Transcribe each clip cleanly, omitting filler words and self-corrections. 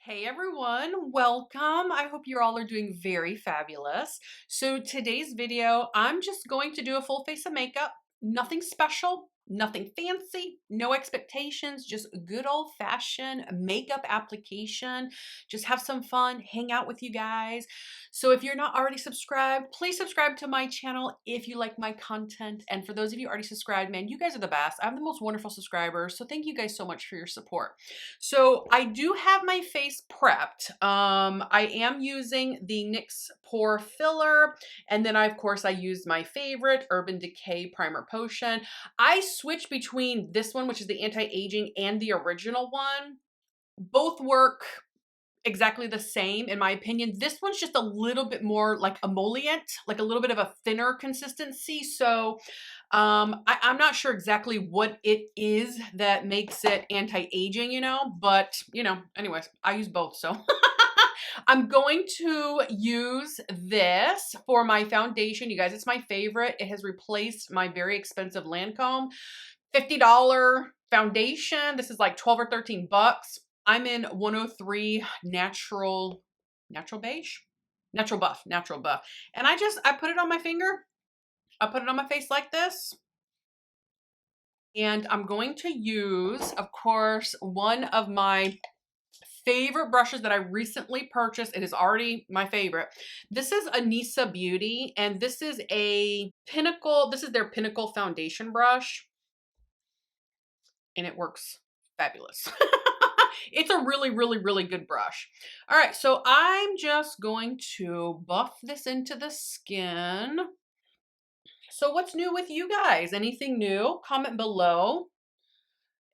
Hey everyone, welcome. I hope you all are doing very fabulous. So today's video, I'm just going to do a full face of makeup. Nothing special, nothing fancy, no expectations, just good old-fashioned makeup application. Just have some fun, hang out with you guys. So if you're not already subscribed, please subscribe to my channel if you like my content. And for those of you already subscribed, man, you guys are the best. I have the most wonderful subscribers. So thank you guys so much for your support. So I do have my face prepped. I am using the NYX Pore Filler. And then of course I used my favorite Urban Decay Primer Potion. I switch between this one, which is the anti-aging, and the original one. Both work exactly the same in my opinion. This one's just a little bit more like emollient, like a little bit of a thinner consistency. So I'm not sure exactly what it is that makes it anti-aging, but anyways, I use both. So I'm going to use this for my foundation. You guys, it's my favorite. It has replaced my very expensive Lancome $50 foundation. This is like 12 or 13 bucks. I'm in 103 natural beige, natural buff. And I put it on my finger. I put it on my face like this. And I'm going to use, of course, one of my favorite brushes that I recently purchased. It is already my favorite. This is Anissa Beauty, and this is their Pinnacle foundation brush. And it works fabulous. It's a really, really, really good brush. All right, so I'm just going to buff this into the skin. So what's new with you guys? Anything new? Comment below.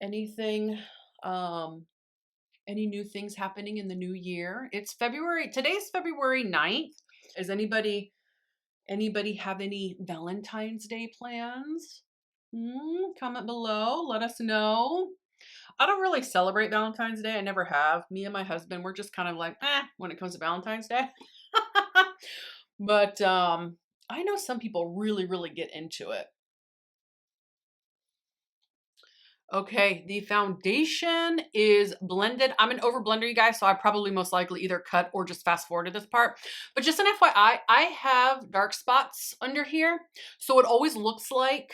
Anything, any new things happening in the new year? It's February, today's February 9th. Is anybody have any Valentine's Day plans? Comment below, let us know. I don't really celebrate Valentine's Day. I never have. Me and my husband, we're just kind of like, when it comes to Valentine's Day. But I know some people really, really get into it. Okay, the foundation is blended. I'm an over blender, you guys, so I probably most likely either cut or just fast forward to this part. But just an FYI, I have dark spots under here. So it always looks like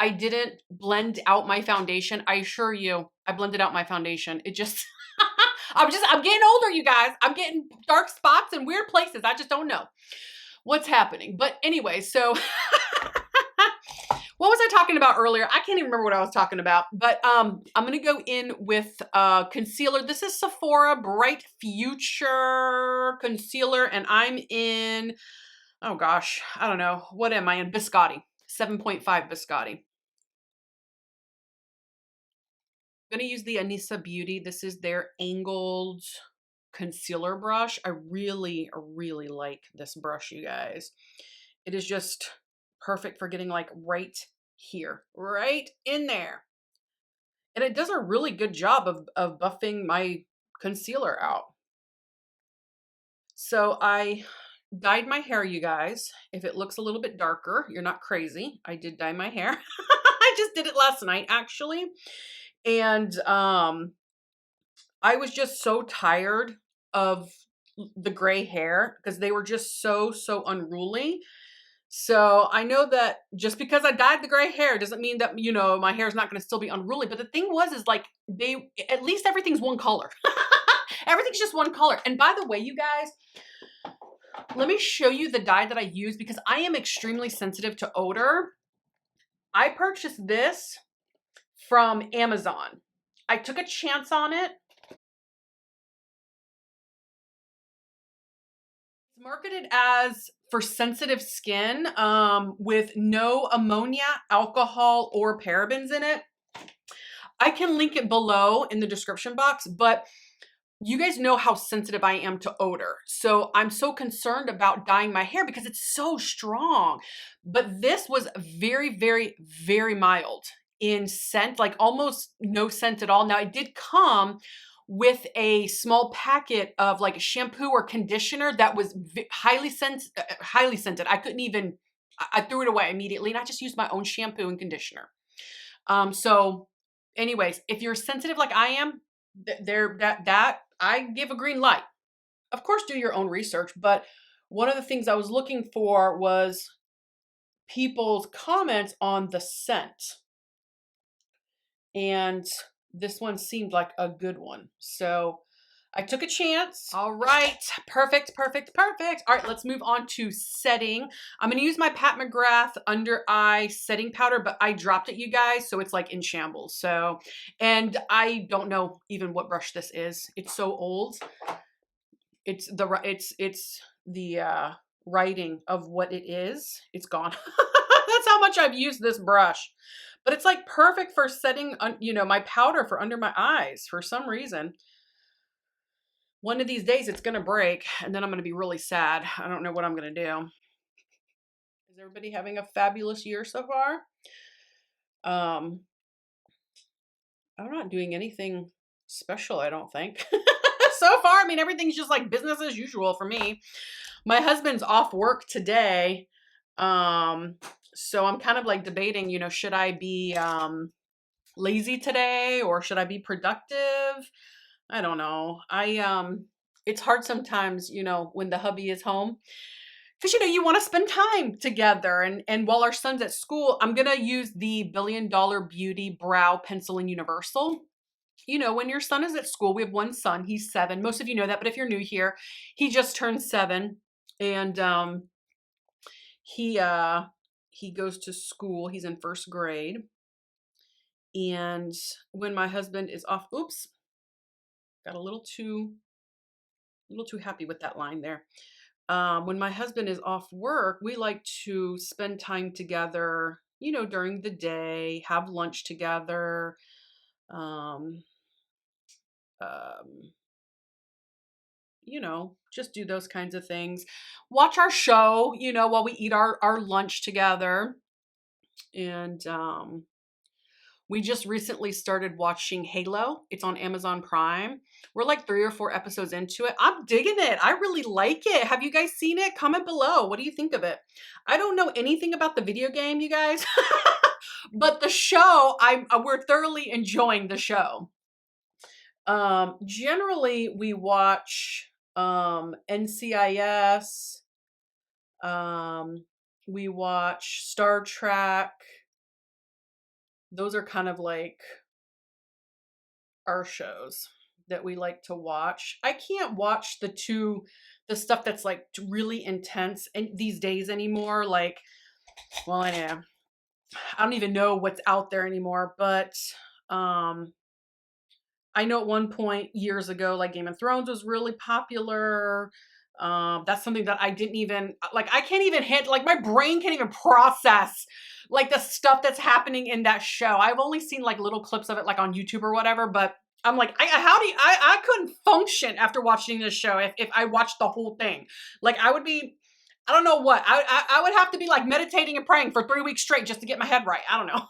I didn't blend out my foundation. I assure you, I blended out my foundation. It just, I'm getting older, you guys. I'm getting dark spots in weird places. I just don't know what's happening. But anyway, so what was I talking about earlier? I can't even remember what I was talking about, but I'm going to go in with concealer. This is Sephora Bright Future Concealer, and I'm in, oh gosh, I don't know. What am I in? Biscotti, 7.5 Biscotti. I'm going to use the Anissa Beauty. This is their angled concealer brush. I really, really like this brush, you guys. It is just perfect for getting like right here, right in there. And it does a really good job of buffing my concealer out. So I dyed my hair, you guys. If it looks a little bit darker, you're not crazy. I did dye my hair. I just did it last night, actually. And I was just so tired of the gray hair because they were just so unruly. So I know that just because I dyed the gray hair doesn't mean that, my hair is not going to still be unruly. But the thing is like at least everything's one color. Everything's just one color. And by the way, you guys, let me show you the dye that I use because I am extremely sensitive to odor. I purchased this from Amazon. I took a chance on it. It's marketed as for sensitive skin with no ammonia, alcohol, or parabens in it. I can link it below in the description box, but you guys know how sensitive I am to odor. So I'm so concerned about dyeing my hair because it's so strong. But this was very, very, very mild in scent, like almost no scent at all. Now it did come with a small packet of like shampoo or conditioner that was highly scented. I couldn't even, I threw it away immediately, and I just used my own shampoo and conditioner. So anyways, if you're sensitive like I am, that I give a green light. Of course, do your own research, but one of the things I was looking for was people's comments on the scent. And this one seemed like a good one. So I took a chance. All right, perfect, perfect, perfect. All right, let's move on to setting. I'm gonna use my Pat McGrath under eye setting powder, but I dropped it, you guys, so it's like in shambles. So, and I don't know even what brush this is. It's so old. It's the writing of what it is. It's gone. That's how much I've used this brush. But it's like perfect for setting, you know, my powder for under my eyes for some reason. One of these days it's going to break and then I'm going to be really sad. I don't know what I'm going to do. Is everybody having a fabulous year so far? I'm not doing anything special, I don't think. So far, I mean, everything's just like business as usual for me. My husband's off work today. So I'm kind of like debating, you know, should I be lazy today or should I be productive? I don't know. It's hard sometimes, you know, when the hubby is home. Because, you know, you want to spend time together. And while our son's at school, I'm going to use the $1 Billion Beauty Brow Pencil in Universal. You know, when your son is at school, we have one son, he's 7. Most of you know that, but if you're new here, he just turned 7. And he goes to school. He's in 1st grade. And when my husband is off, oops, got a little too happy with that line there. When my husband is off work, we like to spend time together, you know, during the day, have lunch together, you know, just do those kinds of things. Watch our show, you know, while we eat our lunch together. And we just recently started watching Halo. It's on Amazon Prime. We're like 3 or 4 episodes into it. I'm digging it. I really like it. Have you guys seen it? Comment below. What do you think of it? I don't know anything about the video game, you guys. But the show, we're thoroughly enjoying the show. Generally, we watch NCIS. We watch Star Trek. Those are kind of like our shows that we like to watch. I can't watch the stuff that's like really intense and these days anymore. Like, well, I don't even know what's out there anymore, but I know at one point years ago, like Game of Thrones was really popular. That's something that I didn't even, like, I can't even hit, like my brain can't even process like the stuff that's happening in that show. I've only seen like little clips of it like on YouTube or whatever, but I'm like, I couldn't function after watching this show if I watched the whole thing. Like I would be, I don't know what, I would have to be like meditating and praying for 3 weeks straight just to get my head right. I don't know.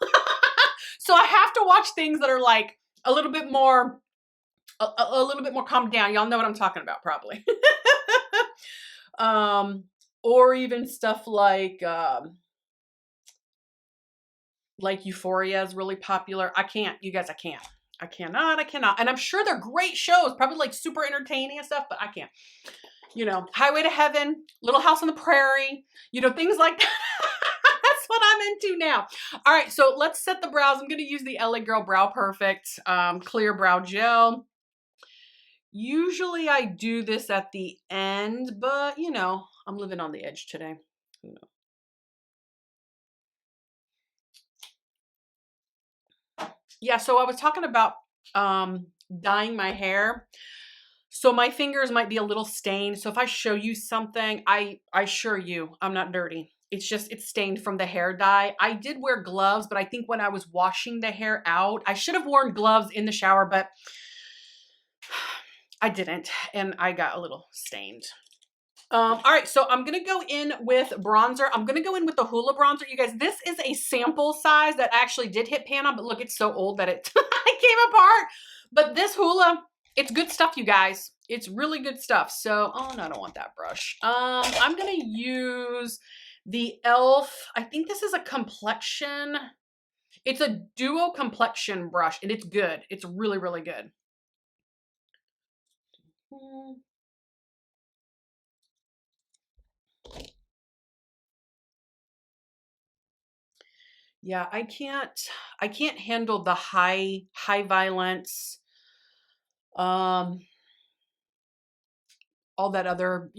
So I have to watch things that are like a little bit more calmed down. Y'all know what I'm talking about probably. Or even stuff like Euphoria is really popular. I can't, you guys, I can't. I cannot. And I'm sure they're great shows, probably like super entertaining and stuff, but I can't. You know, Highway to Heaven, Little House on the Prairie, you know, things like that. That's what I'm into now. All right, so let's set the brows. I'm going to use the LA Girl Brow Perfect Clear Brow Gel. Usually I do this at the end, but you know, I'm living on the edge today. Who knows? Yeah, so I was talking about dyeing my hair. So my fingers might be a little stained. So if I show you something, I assure you I'm not dirty. It's just, it's stained from the hair dye. I did wear gloves, but I think when I was washing the hair out, I should have worn gloves in the shower, but I didn't, and I got a little stained. All right, so I'm going to go in with bronzer. I'm going to go in with the Hoola bronzer. You guys, this is a sample size that actually did hit pan on, but look, it's so old that it came apart. But this Hoola, it's good stuff, you guys. It's really good stuff. So, oh no, I don't want that brush. I'm going to use the e.l.f. I think this is a complexion. It's a duo complexion brush, and it's good. It's really, really good. Mm. Yeah, I can't handle the high violence, um, all that other,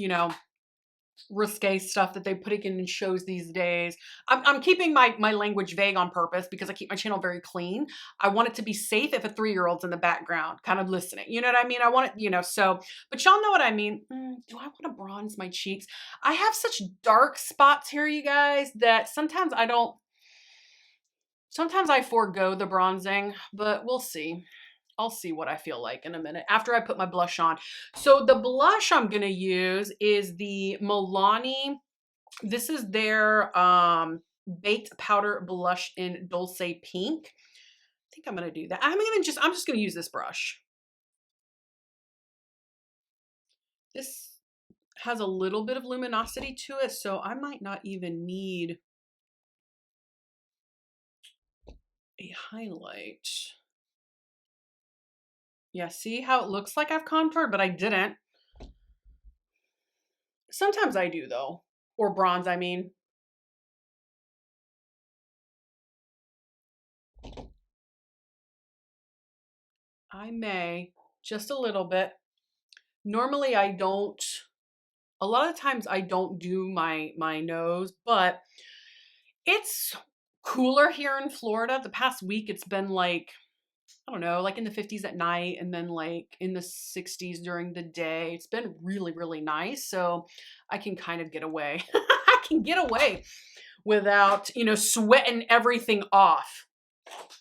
risque stuff that they put in shows these days. I'm keeping my language vague on purpose because I keep my channel very clean. I want it to be safe if a 3-year-old's in the background, kind of listening. You know what I mean? I want it, so, but y'all know what I mean. Do I want to bronze my cheeks? I have such dark spots here, you guys, that sometimes I don't, sometimes I forego the bronzing, but we'll see. I'll see what I feel like in a minute after I put my blush on. So the blush I'm going to use is the Milani. This is their baked powder blush in Dulce Pink. I think I'm going to do that. I'm just going to use this brush. This has a little bit of luminosity to it, so I might not even need a highlight. Yeah, see how it looks like I've contoured, but I didn't. Sometimes I do though. Or bronze, I mean. I may, just a little bit. Normally I don't, a lot of times I don't do my nose, but it's cooler here in Florida. The past week it's been like, I don't know, like in the 50s at night and then like in the 60s during the day. It's been really, really nice. So I can kind of get away. I can get away without, sweating everything off.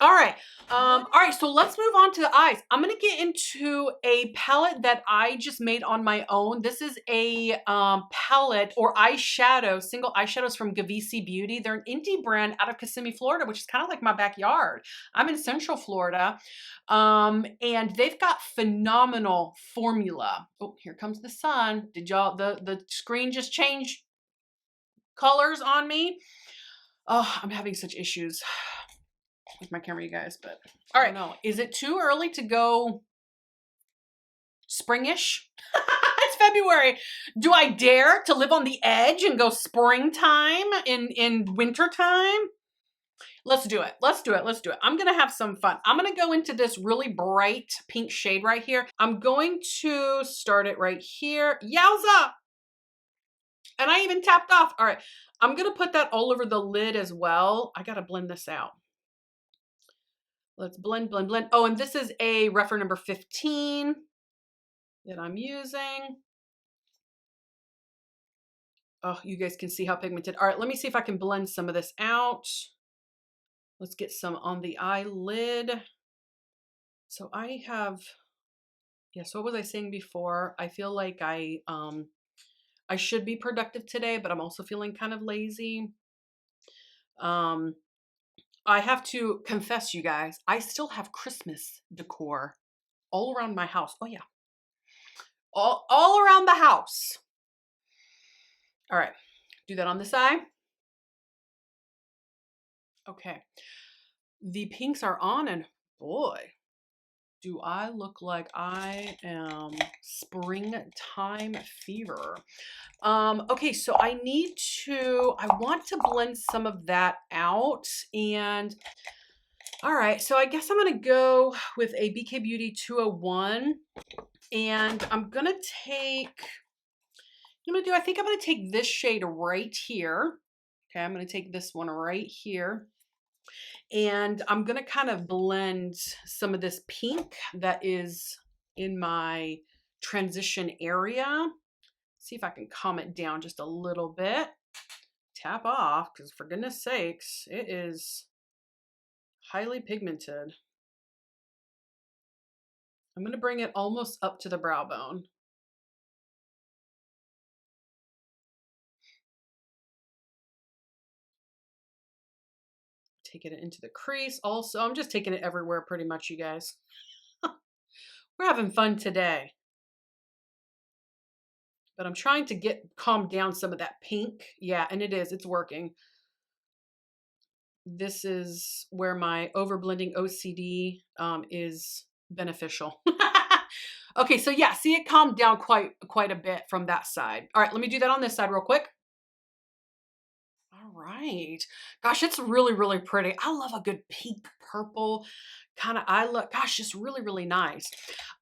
All right. All right. So let's move on to the eyes. I'm going to get into a palette that I just made on my own. This is a palette or eyeshadow, single eyeshadows from Gavisi Beauty. They're an indie brand out of Kissimmee, Florida, which is kind of like my backyard. I'm in Central Florida. And they've got phenomenal formula. Oh, here comes the sun. Did y'all, the screen just change colors on me? Oh, I'm having such issues with my camera, you guys, but all right. No, is it too early to go springish? It's February. Do I dare to live on the edge and go springtime in wintertime? Let's do it. Let's do it. Let's do it. I'm going to have some fun. I'm going to go into this really bright pink shade right here. I'm going to start it right here. Yowza! And I even tapped off. All right. I'm going to put that all over the lid as well. I got to blend this out. Let's blend, blend, blend. Oh, and this is a refer number 15 that I'm using. Oh, you guys can see how pigmented. All right, let me see if I can blend some of this out. Let's get some on the eyelid. So I have, yeah, so what was I saying before? I feel like I should be productive today, but I'm also feeling kind of lazy. I have to confess, you guys, I still have Christmas decor all around my house. Oh yeah. All around the house. All right, do that on the side. Okay, the pinks are on and boy, do I look like I am springtime fever. Okay, so I want to blend some of that out and all right, so I guess I'm gonna go with a BK Beauty 201 and I'm gonna take, I think I'm gonna take this shade right here. Okay, I'm gonna take this one right here. And I'm gonna kind of blend some of this pink that is in my transition area. See if I can calm it down just a little bit. Tap off, because for goodness sakes, it is highly pigmented. I'm gonna bring it almost up to the brow bone. Taking it into the crease also. I'm just taking it everywhere pretty much, you guys. We're having fun today. But I'm trying to calm down some of that pink. Yeah, and it's working. This is where my overblending OCD is beneficial. Okay, so yeah, see, it calmed down quite a bit from that side. All right, let me do that on this side real quick. All right. Gosh, it's really, really pretty. I love a good pink purple kind of eye look. Gosh, just really, really nice.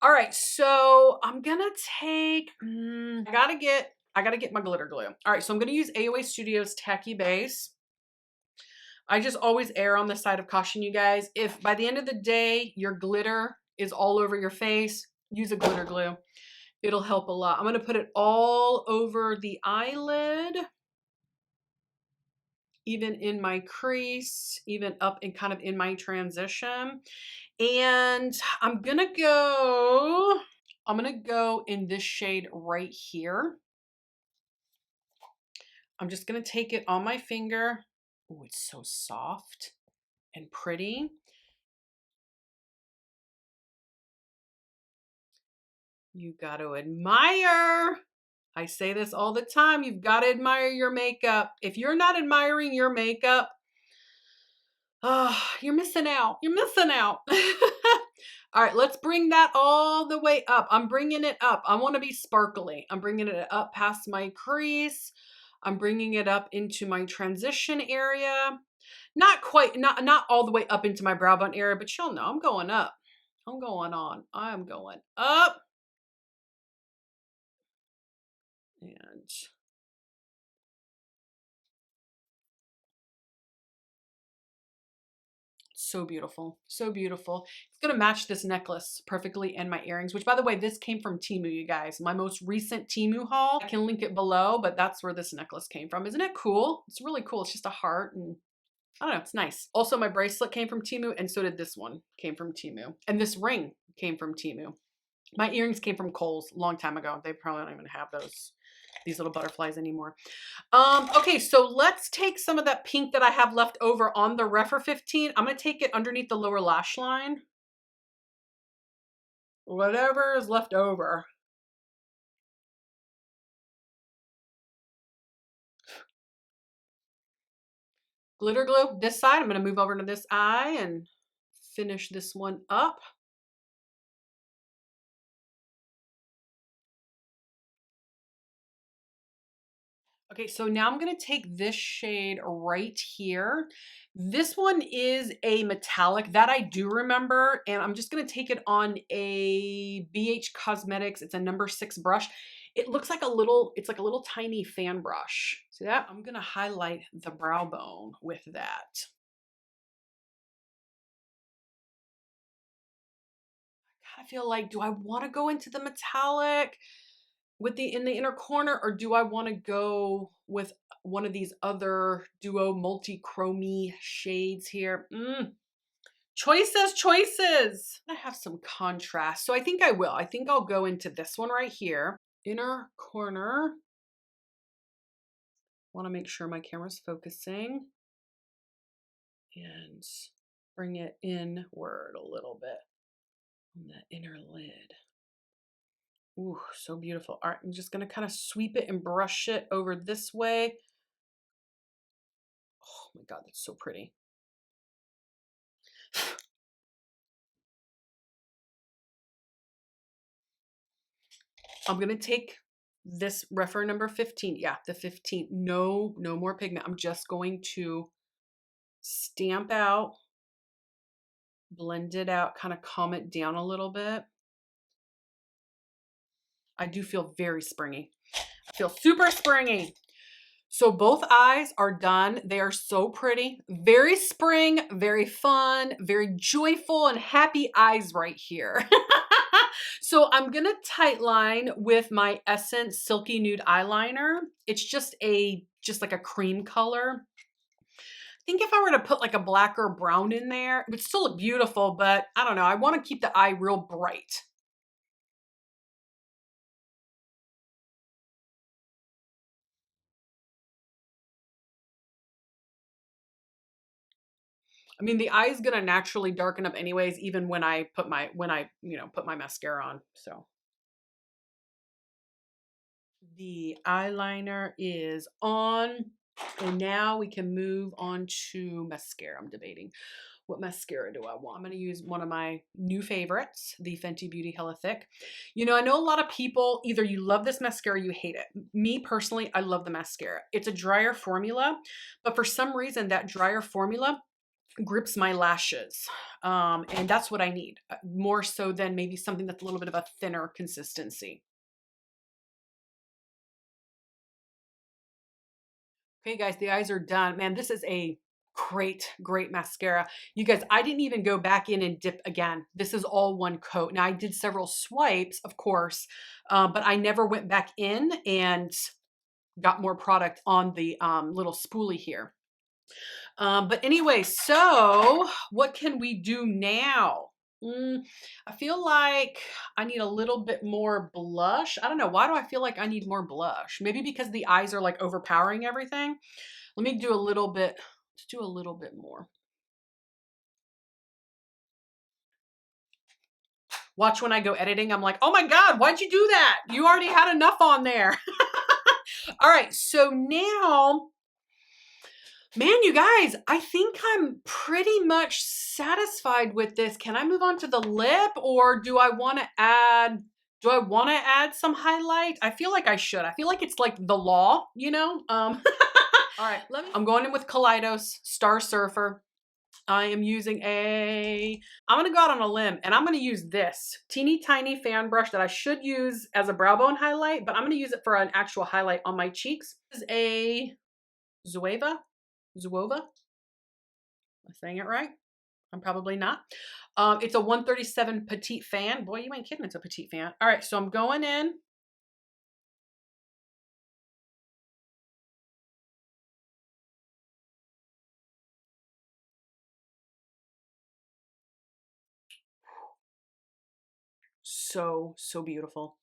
All right, so I'm gonna take, I gotta get my glitter glue. All right, so I'm gonna use AOA Studios Tacky Base. I just always err on the side of caution, you guys. If by the end of the day, your glitter is all over your face, use a glitter glue. It'll help a lot. I'm gonna put it all over the eyelid, even in my crease, even up and kind of in my transition. And I'm gonna go in this shade right here. I'm just gonna take it on my finger. Oh, it's so soft and pretty. You got to admire. I say this all the time. You've got to admire your makeup. If you're not admiring your makeup, oh, you're missing out. You're missing out. All right, let's bring that all the way up. I'm bringing it up. I want to be sparkly. I'm bringing it up past my crease. I'm bringing it up into my transition area. Not quite, not all the way up into my brow bone area, but you'll know I'm going up. I'm going on. I'm going up. And so beautiful. So beautiful. It's going to match this necklace perfectly and my earrings, which by the way, this came from Temu, you guys. My most recent Temu haul. I can link it below, but that's where this necklace came from. Isn't it cool? It's really cool. It's just a heart and I don't know. It's nice. Also, my bracelet came from Temu and so did this one. Came from Temu. And this ring came from Temu. My earrings came from Kohl's a long time ago. They probably don't even have these little butterflies anymore. Okay, so let's take some of that pink that I have left over on the Refer 15. I'm going to take it underneath the lower lash line. Whatever is left over. Glitter glue this side. I'm going to move over to this eye and finish this one up. Okay, so now I'm going to take this shade right here. This one is a metallic that I do remember, and I'm just going to take it on a BH Cosmetics. It's a number 6 brush. It looks like it's like a little tiny fan brush. See that? I'm going to highlight the brow bone with that. I feel like, do I want to go into the metallic with in the inner corner, or do I want to go with one of these other duo multi-chromey shades here? Choices, choices. I have some contrast, so I think I will. I think I'll go into this one right here. Inner corner. Want to make sure my camera's focusing. And bring it inward a little bit on the inner lid. Ooh, so beautiful. All right, I'm just gonna kind of sweep it and brush it over this way. Oh my God, that's so pretty. I'm gonna take this Refer number 15. Yeah, the 15. No more pigment. I'm just going to stamp out, blend it out, kind of calm it down a little bit. I do feel very springy. I feel super springy. So both eyes are done. They are so pretty. Very spring, very fun, very joyful and happy eyes right here. So I'm going to tight line with my Essence Silky Nude Eyeliner. It's just like a cream color. I think if I were to put like a black or brown in there, it would still look beautiful, but I don't know. I want to keep the eye real bright. I mean, the eye is gonna naturally darken up anyways, even when I put my put my mascara on. So the eyeliner is on, and now we can move on to mascara. I'm debating What mascara do I want? I'm going to use one of my new favorites, the Fenty Beauty Hella Thick. You know, I know a lot of people, either you love this mascara or you hate it. Me personally, I love the mascara. It's a drier formula, but for some reason that drier formula grips my lashes. And that's what I need, more so than maybe something that's a little bit of a thinner consistency. Okay, guys, the eyes are done. Man, this is a great mascara. You guys, I didn't even go back in and dip again. This is all one coat. Now, I did several swipes, of course, but I never went back in and got more product on the little spoolie here. But anyway, so what can we do now? I feel like I need a little bit more blush. I don't know. Why do I feel like I need more blush? Maybe because the eyes are like overpowering everything. Let me do a little bit. Let's do a little bit more. Watch when I go editing. I'm like, oh my God, why'd you do that? You already had enough on there. All right. So now, man, you guys, I think I'm pretty much satisfied with this. Can I move on to the lip, or do I want to add some highlight? I feel like I should. I feel like it's like the law, you know? All right, I'm going in with Kaleidos Star Surfer. I am using I'm gonna go out on a limb and I'm gonna use this teeny tiny fan brush that I should use as a brow bone highlight, but I'm gonna use it for an actual highlight on my cheeks. This is a Zueva. Am I saying it right? I'm probably not. It's a 137 petite fan. Boy, you ain't kidding, it's a petite fan. All right, so I'm going in. So beautiful.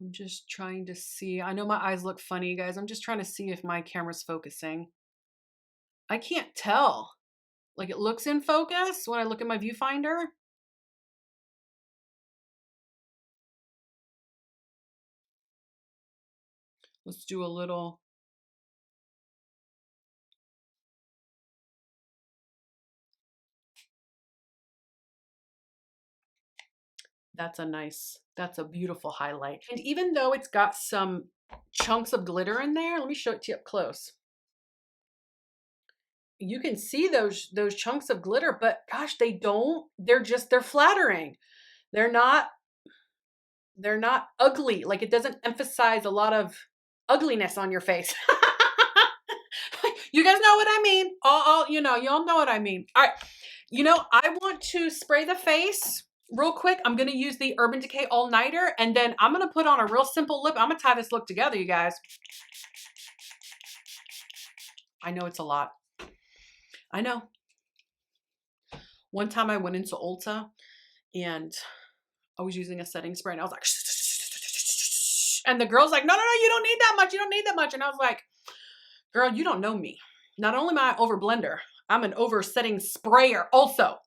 I'm just trying to see. I know my eyes look funny, guys. I'm just trying to see if my camera's focusing. I can't tell. Like, it looks in focus when I look at my viewfinder. Let's do a little. That's a beautiful highlight. And even though it's got some chunks of glitter in there, let me show it to you up close. You can see those chunks of glitter, but gosh, they're flattering. They're not ugly. Like, it doesn't emphasize a lot of ugliness on your face. You guys know what I mean? Y'all know what I mean. All right. You know, I want to spray the face real quick. I'm going to use the Urban Decay All Nighter, and then I'm going to put on a real simple lip. I'm going to tie this look together, you guys. I know it's a lot. I know. One time I went into Ulta and I was using a setting spray and I was like, and the girl's like, no, you don't need that much. You don't need that much. And I was like, girl, you don't know me. Not only am I an over blender, I'm an over setting sprayer also.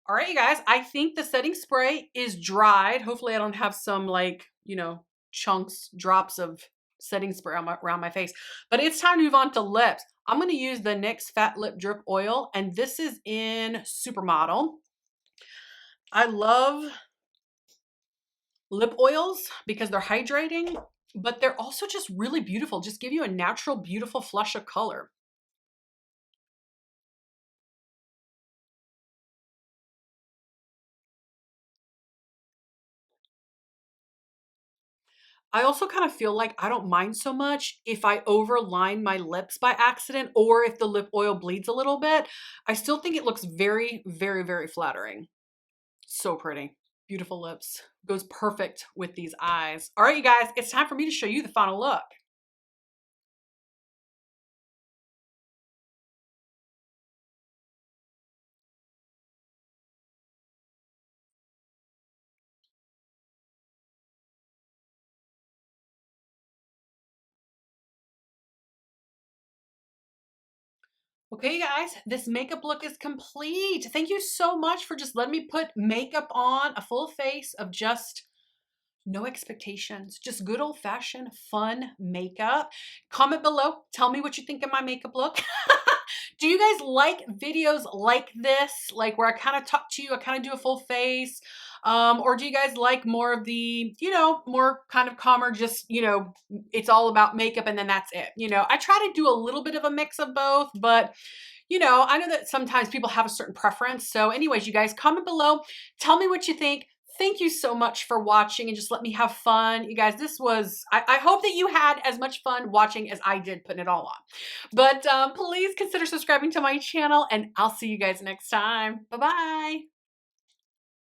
All right, you guys, I think the setting spray is dried. Hopefully I don't have some chunks, drops of setting spray around my face. But it's time to move on to lips. I'm going to use the NYX Fat Lip Drip Oil, and this is in Supermodel. I love lip oils because they're hydrating, but they're also just really beautiful. Just give you a natural, beautiful flush of color. I also kind of feel like I don't mind so much if I overline my lips by accident or if the lip oil bleeds a little bit. I still think it looks very, very, very flattering. So pretty. Beautiful lips. Goes perfect with these eyes. All right, you guys, it's time for me to show you the final look. Okay, guys, this makeup look is complete. Thank you so much for just letting me put makeup on, a full face of just no expectations, just good old-fashioned fun makeup. Comment below, tell me what you think of my makeup look. Do you guys like videos like this? Like where I kind of talk to you, I kind of do a full face? Or do you guys like more of the, more kind of calmer, just, it's all about makeup and then that's it. I try to do a little bit of a mix of both, but I know that sometimes people have a certain preference. So anyways, you guys comment below, tell me what you think. Thank you so much for watching and just let me have fun. You guys, this was, I hope that you had as much fun watching as I did putting it all on. But please consider subscribing to my channel and I'll see you guys next time. Bye-bye.